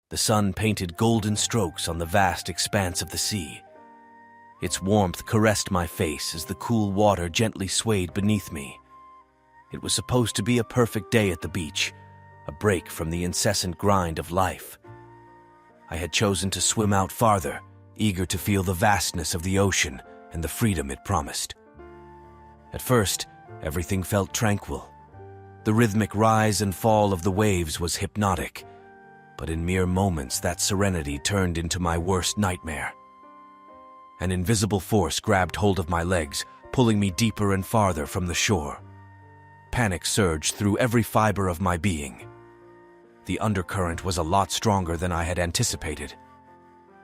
The sun painted golden strokes on the vast expanse of the sea. Its warmth caressed my face as the cool water gently swayed beneath me. It was supposed to be a perfect day at the beach, a break from the incessant grind of life. I had chosen to swim out farther, eager to feel the vastness of the ocean and the freedom it promised. At first, everything felt tranquil. The rhythmic rise and fall of the waves was hypnotic, but in mere moments that serenity turned into my worst nightmare. An invisible force grabbed hold of my legs, pulling me deeper and farther from the shore. Panic surged through every fiber of my being. The undercurrent was a lot stronger than I had anticipated.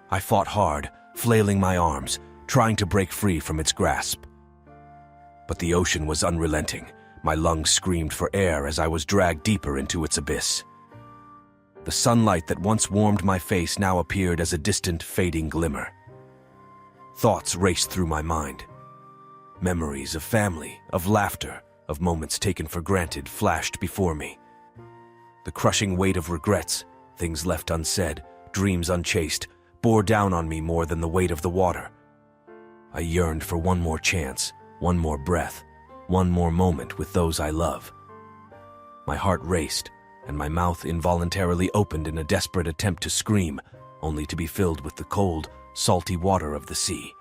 I fought hard, flailing my arms, trying to break free from its grasp. But the ocean was unrelenting. My lungs screamed for air as I was dragged deeper into its abyss. The sunlight that once warmed my face now appeared as a distant, fading glimmer. Thoughts raced through my mind. Memories of family, of laughter, of moments taken for granted flashed before me. The crushing weight of regrets, things left unsaid, dreams unchased, bore down on me more than the weight of the water. I yearned for one more chance, one more breath, one more moment with those I love. My heart raced, and my mouth involuntarily opened in a desperate attempt to scream, only to be filled with the cold, salty water of the sea.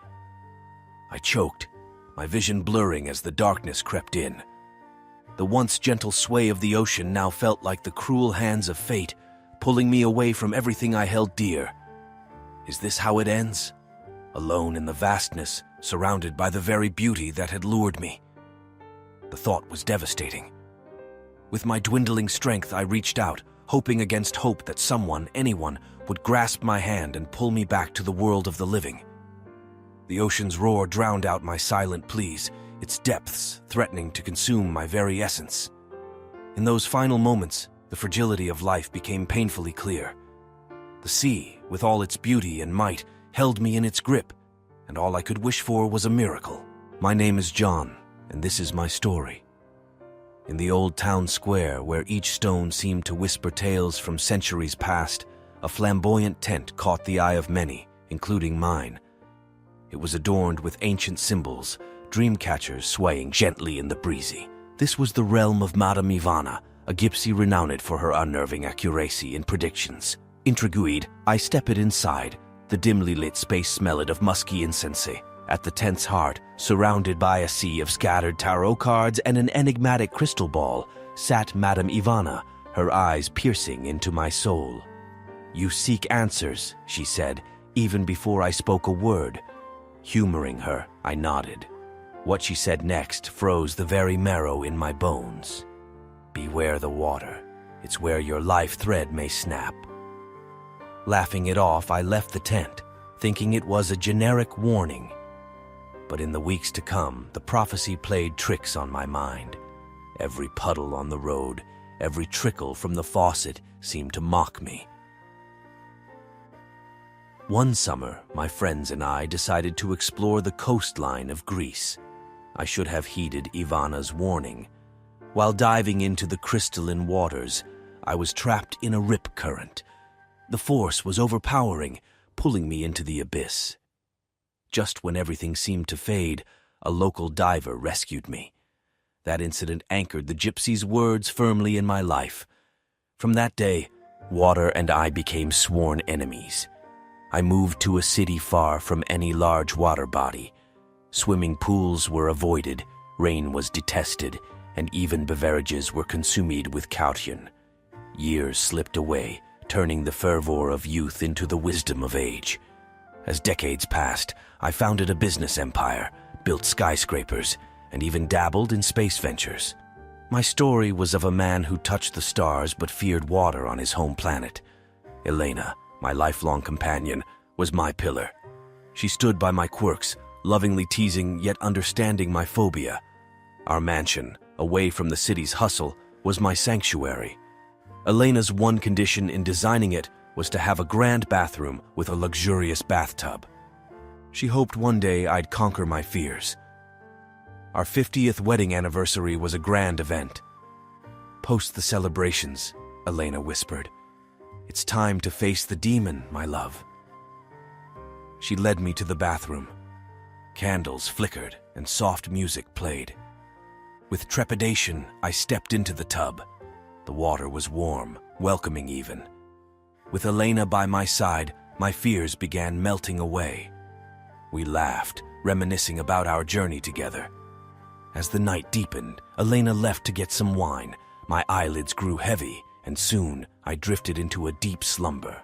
I choked, my vision blurring as the darkness crept in. The once gentle sway of the ocean now felt like the cruel hands of fate, pulling me away from everything I held dear. Is this how it ends? Alone in the vastness, surrounded by the very beauty that had lured me. The thought was devastating. With my dwindling strength, I reached out, hoping against hope that someone, anyone, would grasp my hand and pull me back to the world of the living. The ocean's roar drowned out my silent pleas, its depths threatening to consume my very essence. In those final moments, the fragility of life became painfully clear. The sea, with all its beauty and might, held me in its grip, and all I could wish for was a miracle. My name is John, and this is my story. In the old town square, where each stone seemed to whisper tales from centuries past, a flamboyant tent caught the eye of many, including mine. It was adorned with ancient symbols, dream catchers swaying gently in the breezy. This was the realm of Madame Ivana, a gypsy renowned for her unnerving accuracy in predictions. Intrigued, I stepped inside. The dimly lit space smelled of musky incense. At the tent's heart, surrounded by a sea of scattered tarot cards and an enigmatic crystal ball, sat Madame Ivana, her eyes piercing into my soul. "You seek answers," she said, even before I spoke a word. Humoring her, I nodded. What she said next froze the very marrow in my bones. "Beware the water. It's where your life thread may snap." Laughing it off, I left the tent, thinking it was a generic warning. But in the weeks to come, the prophecy played tricks on my mind. Every puddle on the road, every trickle from the faucet seemed to mock me. One summer, my friends and I decided to explore the coastline of Greece. I should have heeded Ivana's warning. While diving into the crystalline waters, I was trapped in a rip current. The force was overpowering, pulling me into the abyss. Just when everything seemed to fade, a local diver rescued me. That incident anchored the gypsy's words firmly in my life. From that day, water and I became sworn enemies. I moved to a city far from any large water body. Swimming pools were avoided, rain was detested, and even beverages were consumed with caution. Years slipped away, turning the fervor of youth into the wisdom of age. As decades passed, I founded a business empire, built skyscrapers, and even dabbled in space ventures. My story was of a man who touched the stars but feared water on his home planet. Elena, my lifelong companion, was my pillar. She stood by my quirks, lovingly teasing yet understanding my phobia. Our mansion, away from the city's hustle, was my sanctuary. Elena's one condition in designing it was to have a grand bathroom with a luxurious bathtub. She hoped one day I'd conquer my fears. Our 50th wedding anniversary was a grand event. "Post the celebrations," Elena whispered. It's time to face the demon, my love. She led me to the bathroom. Candles flickered and soft music played. With trepidation, I stepped into the tub. The water was warm, welcoming even. With Elena by my side, my fears began melting away. We laughed, reminiscing about our journey together. As the night deepened, Elena left to get some wine. My eyelids grew heavy, and soon I drifted into a deep slumber.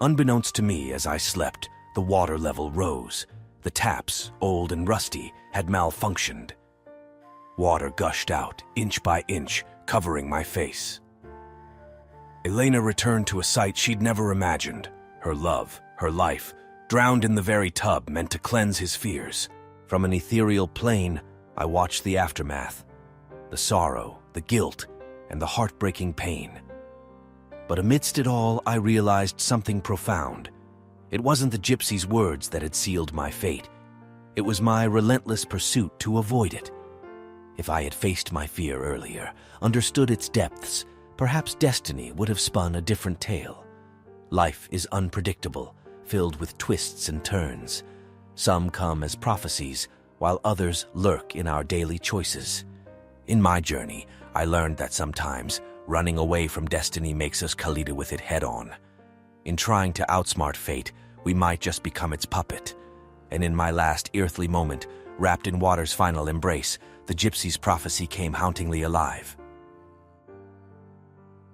Unbeknownst to me, as I slept, the water level rose. The taps, old and rusty, had malfunctioned. Water gushed out, inch by inch, covering my face. Elena returned to a sight she'd never imagined. Her love, her life, drowned in the very tub meant to cleanse his fears. From an ethereal plane, I watched the aftermath. The sorrow, the guilt, and the heartbreaking pain. But amidst it all, I realized something profound. It wasn't the gypsy's words that had sealed my fate. It was my relentless pursuit to avoid it. If I had faced my fear earlier, understood its depths, perhaps destiny would have spun a different tale. Life is unpredictable, filled with twists and turns. Some come as prophecies, while others lurk in our daily choices. In my journey, I learned that sometimes running away from destiny makes us collide with it head-on. In trying to outsmart fate, we might just become its puppet. And in my last earthly moment, wrapped in water's final embrace, the gypsy's prophecy came hauntingly alive.